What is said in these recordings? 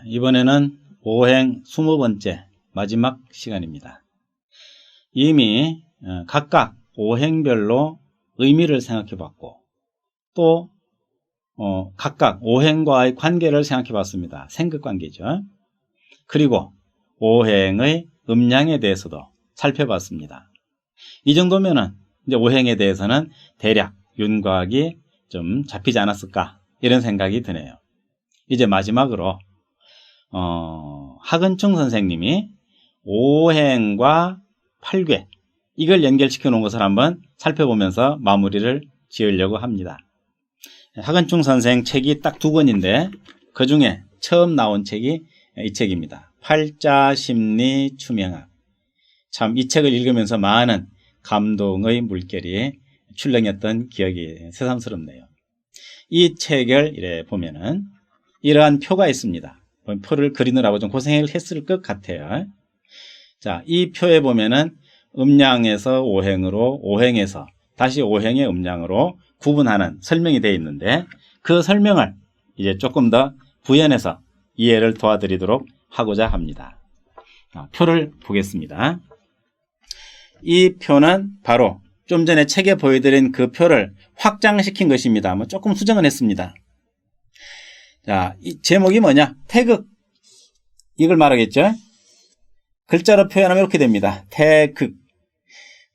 이번에는 오행 20번째 마지막 시간입니다. 이미 각각 오행별로 의미를 생각해 봤고 또 각각 오행과의 관계를 생각해 봤습니다. 생극관계죠. 그리고 오행의 음양에 대해서도 살펴봤습니다. 이 정도면은 이제 오행에 대해서는 대략 윤곽이 좀 잡히지 않았을까 이런 생각이 드네요. 이제 마지막으로 하근충 선생님이 오행과 팔괘 이걸 연결시켜 놓은 것을 한번 살펴보면서 마무리를 지으려고 합니다. 하근충 선생 책이 딱 2권인데 그 중에 처음 나온 책이 이 책입니다. 팔자심리 추명학. 참 이 책을 읽으면서 많은 감동의 물결이 출렁였던 기억이 새삼스럽네요. 이 책을 이래 보면은 이러한 표가 있습니다. 표를 그리느라고 좀 고생했을 것 같아요. 자, 이 표에 보면은 음양에서 오행으로, 오행에서 다시 오행의 음양으로 구분하는 설명이 되어 있는데 그 설명을 이제 조금 더 부연해서 이해를 도와드리도록 하고자 합니다. 표를 보겠습니다. 이 표는 바로 좀 전에 책에 보여드린 그 표를 확장시킨 것입니다. 조금 수정을 했습니다. 자, 이 제목이 뭐냐? 태극. 이걸 말하겠죠? 글자로 표현하면 이렇게 됩니다. 태극.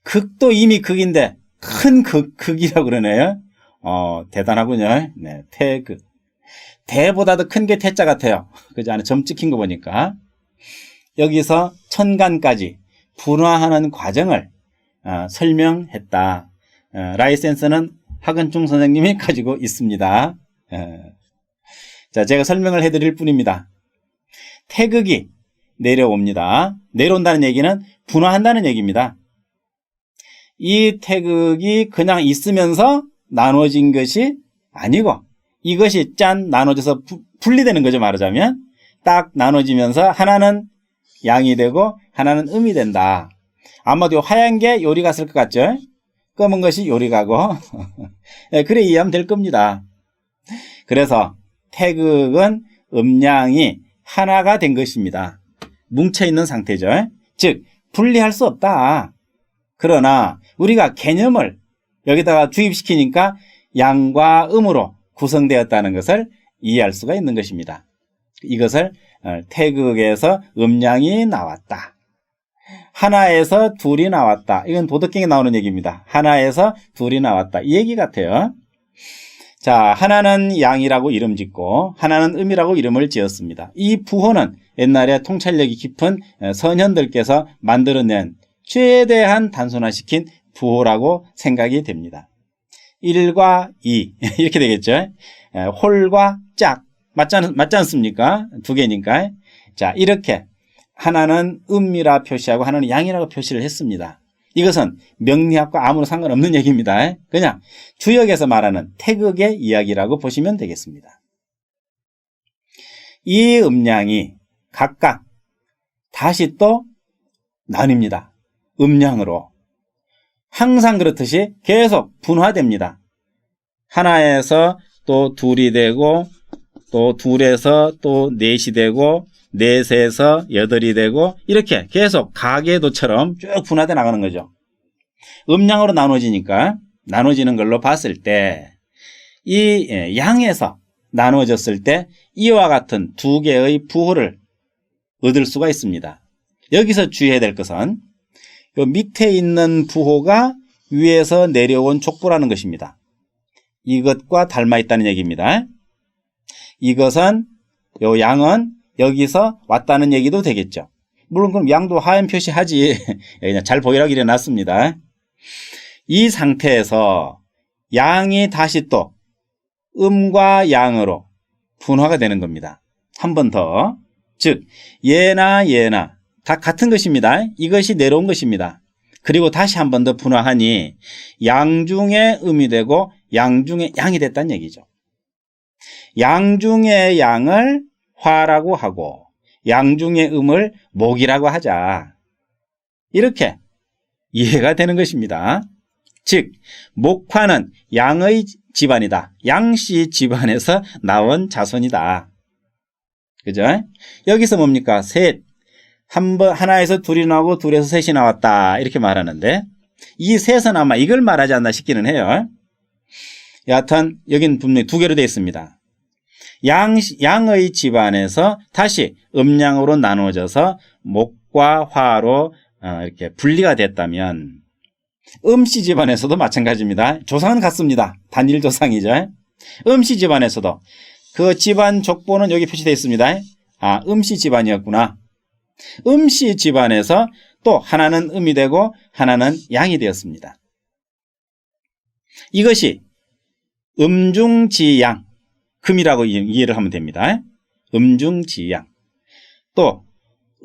극도 이미 극인데 큰 극이라고 그러네요. 대단하군요. 네, 태극. 대보다 더 큰 게 태자 같아요. 그죠? 안에 점 찍힌 거 보니까. 여기서 천간까지 분화하는 과정을 설명했다. 라이센스는 하근충 선생님이 가지고 있습니다. 자, 제가 설명을 해드릴 뿐입니다. 태극이 내려옵니다. 내려온다는 얘기는 분화한다는 얘기입니다. 이 태극이 그냥 있으면서 나눠진 것이 아니고 이것이 짠 나눠져서 분리되는 거죠. 말하자면 딱 나눠지면서 하나는 양이 되고 하나는 음이 된다. 아마도 하얀 게 요리 갔을 것 같죠? 검은 것이 요리 가고 그래 이해하면 될 겁니다. 그래서 태극은 음양이 하나가 된 것입니다. 뭉쳐있는 상태죠. 즉 분리할 수 없다. 그러나 우리가 개념을 여기다가 주입시키니까 양과 음으로 구성되었다는 것을 이해할 수가 있는 것입니다. 이것을 태극에서 음양이 나왔다. 하나에서 둘이 나왔다. 이건 도덕경에 나오는 얘기입니다. 하나에서 둘이 나왔다. 이 얘기 같아요. 자, 하나는 양이라고 이름 짓고 하나는 음이라고 이름을 지었습니다. 이 부호는 옛날에 통찰력이 깊은 선현들께서 만들어낸 최대한 단순화시킨 부호라고 생각이 됩니다. 1과 2 이렇게 되겠죠. 홀과 짝 맞지 않습니까? 두 개니까. 자, 이렇게 하나는 음이라 표시하고 하나는 양이라고 표시를 했습니다. 이것은 명리학과 아무런 상관없는 얘기입니다. 그냥 주역에서 말하는 태극의 이야기라고 보시면 되겠습니다. 이 음양이 각각 다시 또 나뉩니다. 음양으로. 항상 그렇듯이 계속 분화됩니다. 하나에서 또 둘이 되고 또 둘에서 또 넷이 되고 넷에서 여덟이 되고 이렇게 계속 가계도처럼 쭉 분화돼 나가는 거죠. 음양으로 나눠지니까 나눠지는 걸로 봤을 때 이 양에서 나눠졌을 때 이와 같은 두 개의 부호를 얻을 수가 있습니다. 여기서 주의해야 될 것은 요 밑에 있는 부호가 위에서 내려온 족보라는 것입니다. 이것과 닮아 있다는 얘기입니다. 이것은 요 양은 여기서 왔다는 얘기도 되겠죠. 물론 그럼 양도 하얀 표시하지. 그냥 잘 보이라고 이래놨습니다. 이 상태에서 양이 다시 또 음과 양으로 분화가 되는 겁니다. 한 번 더. 즉 얘나 다 같은 것입니다. 이것이 내려온 것입니다. 그리고 다시 한 번 더 분화하니 양 중에 음이 되고 양 중에 양이 됐다는 얘기죠. 양 중에 양을 화라고 하고 양 중에 음을 목이라고 하자. 이렇게 이해가 되는 것입니다. 즉 목화는 양의 집안이다. 양씨 집안에서 나온 자손이다. 그죠? 여기서 뭡니까? 셋. 하나에서 둘이 나오고 둘에서 셋이 나왔다. 이렇게 말하는데, 이 셋은 아마 이걸 말하지 않나 싶기는 해요. 여하튼, 여긴 분명히 두 개로 되어 있습니다. 양의 집안에서 다시 음양으로 나누어져서 목과 화로 이렇게 분리가 됐다면, 음씨 집안에서도 마찬가지입니다. 조상은 같습니다. 단일 조상이죠. 음씨 집안에서도 그 집안 족보는 여기 표시되어 있습니다. 아, 음씨 집안이었구나. 음씨 집안에서 또 하나는 음이 되고 하나는 양이 되었습니다. 이것이 음중지양, 금이라고 이해를 하면 됩니다. 음중지양. 또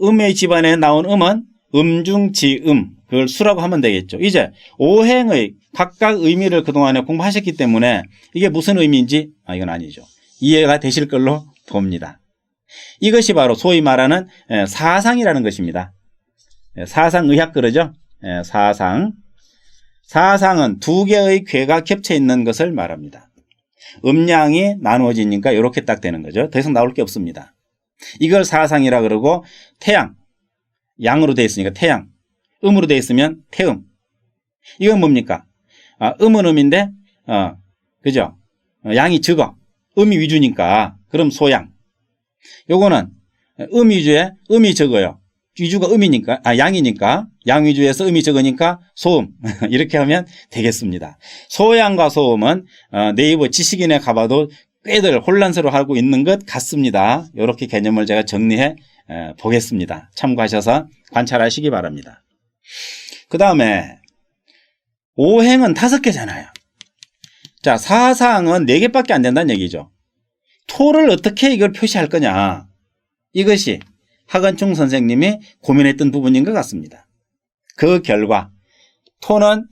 음의 집안에 나온 음은 음중지음, 그걸 수라고 하면 되겠죠. 이제 오행의 각각 의미를 그동안에 공부하셨기 때문에 이게 무슨 의미인지 이건 아니죠. 이해가 되실 걸로 봅니다. 이것이 바로 소위 말하는 사상이라는 것입니다. 사상의학 그러죠. 사상. 사상은 두 개의 궤가 겹쳐 있는 것을 말합니다. 음양이 나누어지니까 이렇게 딱 되는 거죠. 더 이상 나올 게 없습니다. 이걸 사상이라 그러고, 태양, 양으로 되어 있으니까 태양, 음으로 되어 있으면 태음. 이건 뭡니까? 음은 음인데, 그죠? 양이 적어. 음이 위주니까. 그럼 소양. 요거는 음 위주에 음이 적어요. 위주가 음이니까, 양이니까. 양 위주에서 음이 적으니까 소음. 이렇게 하면 되겠습니다. 소양과 소음은 네이버 지식인에 가봐도 꽤들 혼란스러워하고 있는 것 같습니다. 이렇게 개념을 제가 정리해 보겠습니다. 참고하셔서 관찰하시기 바랍니다. 그 다음에 오행은 5개잖아요. 자, 사상은 4개밖에 안 된다는 얘기죠. 토를 어떻게 이걸 표시할 거냐. 이것이 하건충 선생님이 고민했던 부분인 것 같습니다. 그 결과 토는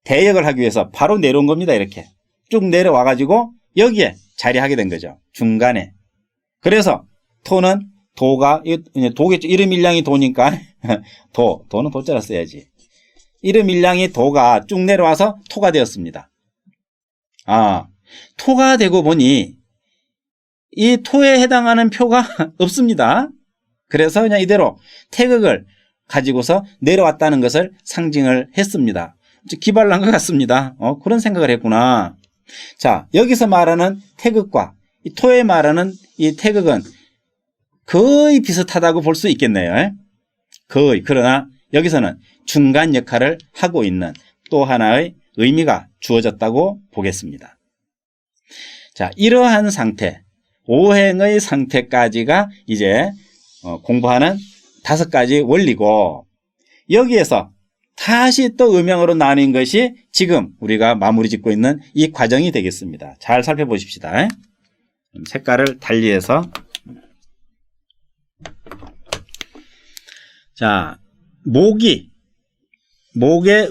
대역을 하기 위해서 바로 내려온 겁니다. 이렇게 쭉 내려와 가지고 여기에 자리하게 된 거죠. 중간에. 그래서 토는 도겠죠. 이름 일량이 도니까 도는 도자라 써야지. 이름 일량이 도가 쭉 내려와서 토가 되었습니다. 토가 되고 보니 이 토에 해당하는 표가 없습니다. 그래서 그냥 이대로 태극을 가지고서 내려왔다는 것을 상징을 했습니다. 기발난 것 같습니다. 그런 생각을 했구나. 자, 여기서 말하는 태극과 이 토에 말하는 이 태극은 거의 비슷하다고 볼 수 있겠네요. 거의. 그러나 여기서는 중간 역할을 하고 있는 또 하나의 의미가 주어졌다고 보겠습니다. 자, 이러한 상태, 오행의 상태까지가 이제 공부하는 5가지 원리고, 여기에서 다시 또 음양으로 나뉜 것이 지금 우리가 마무리 짓고 있는 이 과정이 되겠습니다. 잘 살펴보십시다. 색깔을 달리해서. 자, 목의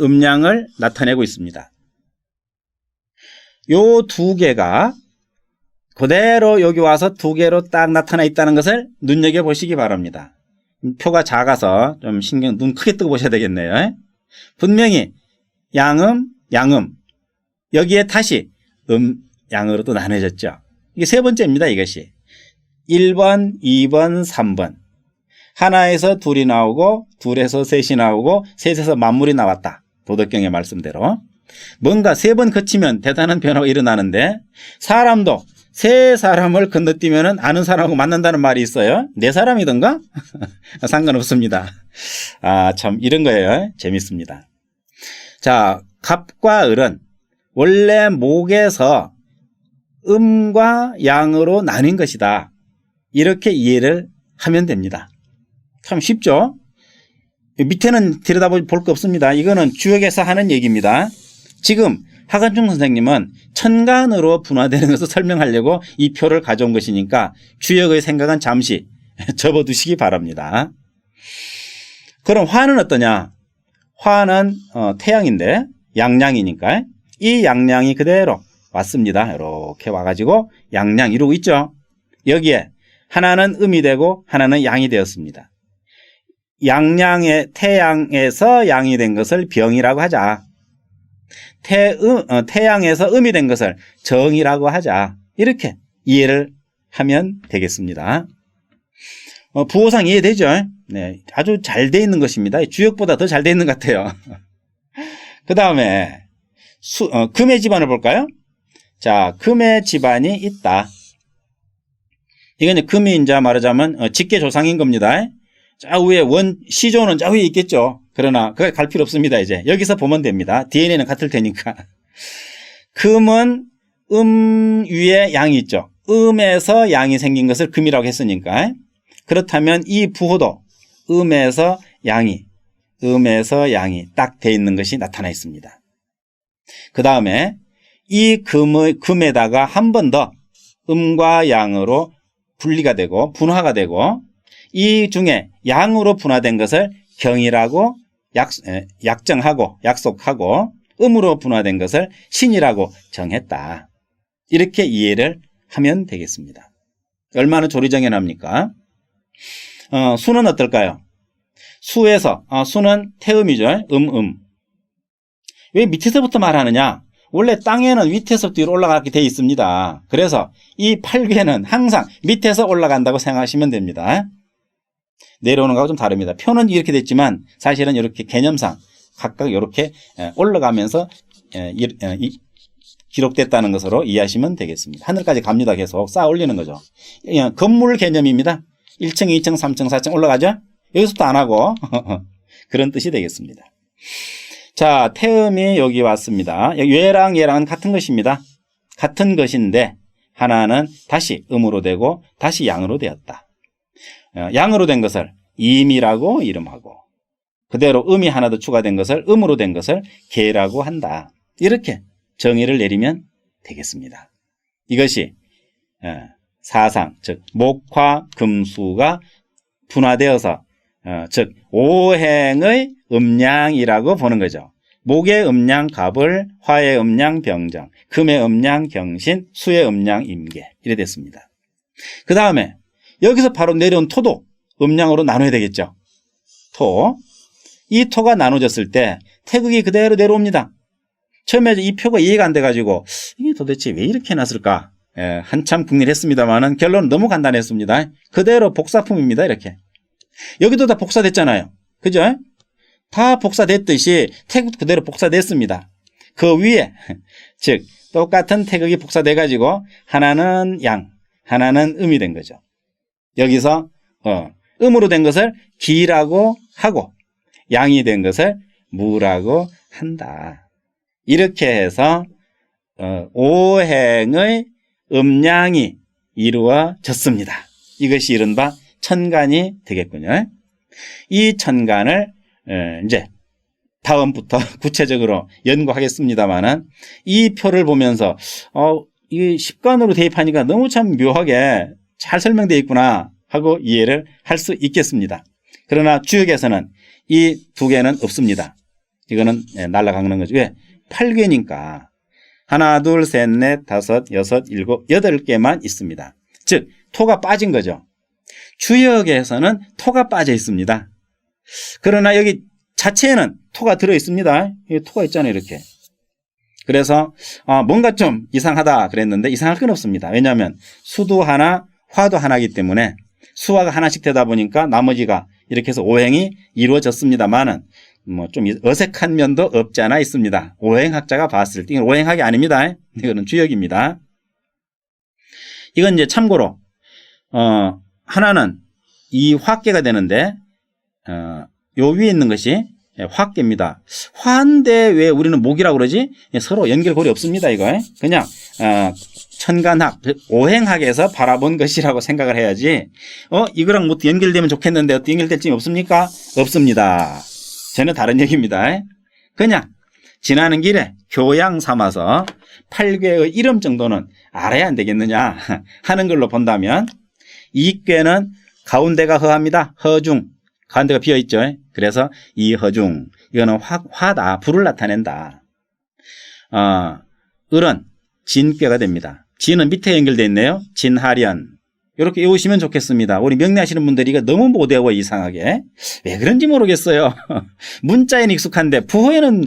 음양을 나타내고 있습니다. 요 2개가 그대로 여기 와서 2개로 딱 나타나 있다는 것을 눈여겨보시기 바랍니다. 표가 작아서 좀 눈 크게 뜨고 보셔야 되겠네요. 분명히 양음, 여기에 다시 양으로 또 나눠졌죠. 이게 3번째입니다. 이것이 1번, 2번, 3번. 하나에서 둘이 나오고 둘에서 셋이 나오고 셋에서 만물이 나왔다. 도덕경의 말씀대로. 뭔가 3번 거치면 대단한 변화가 일어나는데, 사람도 3사람을 건너뛰면 아는 사람하고 만난다는 말이 있어요. 4사람이던가? 상관없습니다. 참 이런 거예요. 재밌습니다. 자, 갑과 을은 원래 목에서 음과 양으로 나뉜 것이다. 이렇게 이해를 하면 됩니다. 참 쉽죠? 밑에는 들여다볼 거 없습니다. 이거는 주역에서 하는 얘기입니다. 지금 하건충 선생님은 천간으로 분화되는 것을 설명하려고 이 표를 가져온 것이니까 주역의 생각은 잠시 접어두시기 바랍니다. 그럼 화는 어떠냐? 화는 태양인데 양양이니까 이 양양이 그대로 왔습니다. 이렇게 와가지고 양양 이루고 있죠. 여기에 하나는 음이 되고 하나는 양이 되었습니다. 태양에서 양이 된 것을 병이라고 하자. 태양에서 음이 된 것을 정이라고 하자. 이렇게 이해를 하면 되겠습니다. 부호상 이해되죠? 네, 아주 잘 돼 있는 것입니다. 주역보다 더 잘 돼 있는 것 같아요. 그 다음에 금의 집안을 볼까요? 자, 금의 집안이 있다. 이건 이제 금이 이제 말하자면 직계조상인 겁니다. 자 위에 시조는 자 위에 있겠죠. 그러나 그게 갈 필요 없습니다. 이제 여기서 보면 됩니다. DNA는 같을 테니까. 금은 위에 양이 있죠. 음에서 양이 생긴 것을 금이라고 했으니까. 그렇다면 이 부호도 음에서 양이 딱 돼 있는 것이 나타나 있습니다. 그 다음에 이 금에다가 한 번 더 음과 양으로 분리가 되고 분화가 되고 이 중에 양으로 분화된 것을 경이라고 약정하고 약속하고 음으로 분화된 것을 신이라고 정했다. 이렇게 이해를 하면 되겠습니다. 얼마나 조리정연합니까? 수는 어떨까요? 수는 태음이죠. 왜 밑에서부터 말하느냐? 원래 땅에는 밑에서부터 위로 올라가게 되어 있습니다. 그래서 이 팔괘는 항상 밑에서 올라간다고 생각하시면 됩니다. 내려오는 거하고 좀 다릅니다. 표는 이렇게 됐지만 사실은 이렇게 개념상 각각 이렇게 올라가면서 기록됐다는 것으로 이해하시면 되겠습니다. 하늘까지 갑니다. 계속 쌓아 올리는 거죠. 건물 개념입니다. 1층, 2층, 3층, 4층 올라가죠? 여기서부터 안 하고 그런 뜻이 되겠습니다. 자, 태음이 여기 왔습니다. 얘랑 얘랑은 같은 것입니다. 같은 것인데 하나는 다시 음으로 되고 다시 양으로 되었다. 양으로 된 것을 임이라고 이름하고 그대로 음이 하나 더 추가된 것을 음으로 된 것을 계라고 한다. 이렇게 정의를 내리면 되겠습니다. 이것이 사상, 즉 목화, 금수가 분화되어서 즉 오행의 음양이라고 보는 거죠. 목의 음양 갑을, 화의 음양 병정, 금의 음양 경신, 수의 음양 임계 이래 됐습니다. 그 다음에 여기서 바로 내려온 토도 음양으로 나눠야 되겠죠. 이 토가 나눠졌을 때 태극이 그대로 내려옵니다. 처음에 이 표가 이해가 안 돼가지고 이게 도대체 왜 이렇게 해놨을까? 한참 궁리를 했습니다만은 결론은 너무 간단했습니다. 그대로 복사품입니다. 이렇게. 여기도 다 복사됐잖아요. 그죠? 다 복사됐듯이 태극 그대로 복사됐습니다. 그 위에 즉 똑같은 태극이 복사돼가지고 하나는 양, 하나는 음이 된 거죠. 여기서 음으로 된 것을 기라고 하고 양이 된 것을 무라고 한다. 이렇게 해서 오행의 음양이 이루어졌습니다. 이것이 이른바 천간이 되겠군요. 이 천간을 이제 다음부터 구체적으로 연구하겠습니다만은 이 표를 보면서 이 십간으로 대입하니까 너무 참 묘하게 잘 설명되어 있구나 하고 이해를 할 수 있겠습니다. 그러나 주역에서는 이 두 개는 없습니다. 이거는 날아가는 거죠. 왜? 8개니까 하나, 둘, 셋, 넷, 다섯, 여섯, 일곱, 8개만 있습니다. 즉 토가 빠진 거죠. 주역에서는 토가 빠져 있습니다. 그러나 여기 자체에는 토가 들어 있습니다. 여기 토가 있잖아요. 이렇게. 그래서 뭔가 좀 이상하다 그랬는데 이상할 건 없습니다. 왜냐하면 수도 하나, 화도 하나이기 때문에 수화가 하나씩 되다 보니까 나머지가 이렇게 해서 오행이 이루어졌습니다만은 뭐 좀 어색한 면도 없지 않아 있습니다. 오행학자가 봤을 때 이건 오행학이 아닙니다. 이거는 주역입니다. 이건 이제 참고로 하나는 이 화계가 되는데 요 위에 있는 것이 화계입니다. 화인데 왜 우리는 목이라고 그러지? 서로 연결고리 없습니다. 이거 그냥 천간학, 오행학에서 바라본 것이라고 생각을 해야지 이거랑 뭐 연결되면 좋겠는데 어떻게 연결될 점이 없습니까? 없습니다. 전혀 다른 얘기입니다. 그냥 지나는 길에 교양 삼아서 8궤의 이름 정도는 알아야 안 되겠느냐 하는 걸로 본다면 이 궤는 가운데가 허합니다. 허중. 가운데가 비어있죠. 그래서 이 허중. 이거는 화다. 불을 나타낸다. 을은 진궤가 됩니다. 진은 밑에 연결되어 있네요. 진하련. 이렇게 외우시면 좋겠습니다. 우리 명리하시는 분들이 이거 너무 못 외워 이상하게. 왜 그런지 모르겠어요. 문자에는 익숙한데 부호에는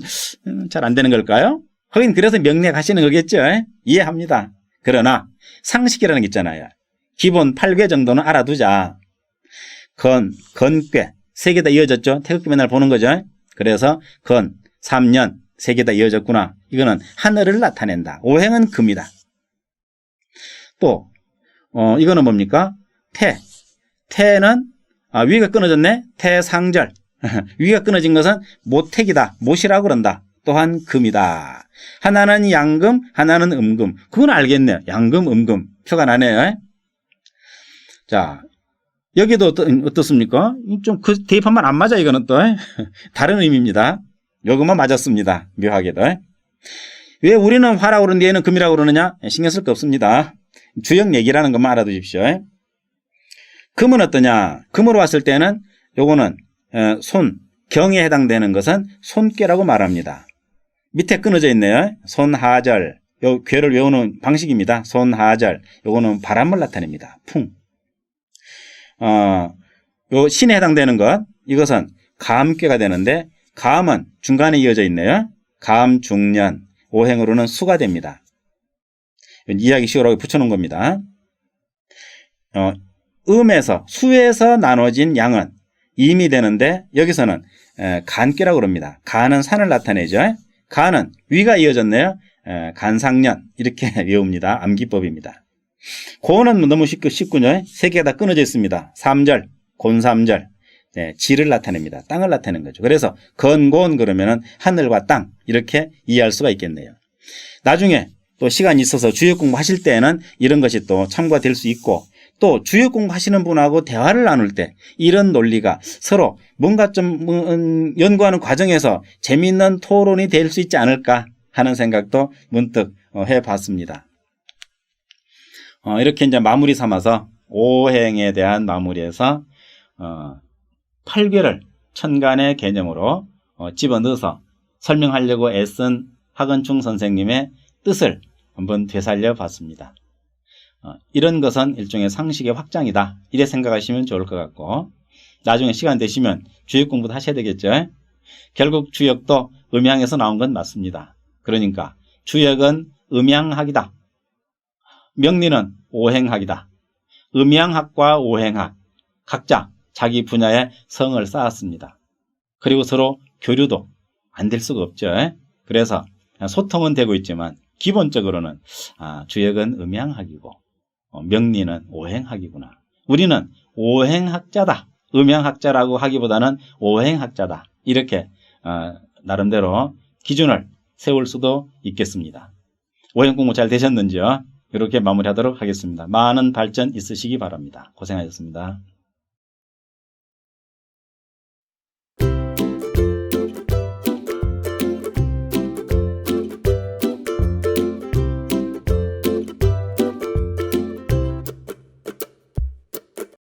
잘 안 되는 걸까요? 하긴 그래서 명리하시는 거겠죠. 이해합니다. 그러나 상식이라는 게 있잖아요. 기본 8궤 정도는 알아두자. 건꽤 3개 다 이어졌죠. 태극기 맨날 보는 거죠. 그래서 3년 3개 다 이어졌구나. 이거는 하늘을 나타낸다. 오행은 금이다. 또 이거는 뭡니까? 태는 위가 끊어졌네. 태상절. 위가 끊어진 것은 모택이다. 못이라고 그런다. 또한 금이다. 하나는 양금, 하나는 음금. 그건 알겠네요. 양금, 음금. 표가 나네요. 자, 여기도 어떻습니까? 좀 그 대입하면 안 맞아, 이거는 또. 다른 의미입니다. 요것만 맞았습니다. 묘하게도. 왜 우리는 화라고 그러는데 얘는 금이라고 그러느냐? 신경 쓸 거 없습니다. 주역 얘기라는 것만 알아두십시오. 금은 어떠냐? 금으로 왔을 때는 요거는 경에 해당되는 것은 손괴라고 말합니다. 밑에 끊어져 있네요. 손하절. 요 괴를 외우는 방식입니다. 손하절. 요거는 바람을 나타냅니다. 풍. 요 신에 해당되는 것, 이것은 감괴가 되는데, 감은 중간에 이어져 있네요. 감, 중년. 오행으로는 수가 됩니다. 이해하기 쉬우라고 붙여놓은 겁니다. 수에서 나눠진 양은 임이 되는데, 여기서는 간괴라고 그럽니다. 간은 산을 나타내죠. 간은 위가 이어졌네요. 간상년. 이렇게 외웁니다. 암기법입니다. 고는 너무 쉽군요. 3개가 다 끊어져 있습니다. 삼절, 곤삼절. 지를 나타냅니다. 땅을 나타내는 거죠. 그래서 건곤 그러면은 하늘과 땅 이렇게 이해할 수가 있겠네요. 나중에 또 시간이 있어서 주역 공부하실 때는 이런 것이 또 참고가 될 수 있고, 또 주역 공부하시는 분하고 대화를 나눌 때 이런 논리가 서로 뭔가 좀 연구하는 과정에서 재미있는 토론이 될 수 있지 않을까 하는 생각도 문득 해봤습니다. 이렇게 이제 마무리 삼아서 오행에 대한 마무리에서 8괴를 천간의 개념으로 집어넣어서 설명하려고 애쓴 하건충 선생님의 뜻을 한번 되살려 봤습니다. 이런 것은 일종의 상식의 확장이다. 이래 생각하시면 좋을 것 같고, 나중에 시간 되시면 주역 공부도 하셔야 되겠죠. 결국 주역도 음양에서 나온 건 맞습니다. 그러니까 주역은 음양학이다. 명리는 오행학이다. 음양학과 오행학 각자 자기 분야의 성을 쌓았습니다. 그리고 서로 교류도 안 될 수가 없죠. 그래서 소통은 되고 있지만 기본적으로는 주역은 음양학이고 명리는 오행학이구나. 우리는 오행학자다. 음양학자라고 하기보다는 오행학자다. 이렇게 나름대로 기준을 세울 수도 있겠습니다. 오행 공부 잘 되셨는지요? 이렇게 마무리하도록 하겠습니다. 많은 발전 있으시기 바랍니다. 고생하셨습니다.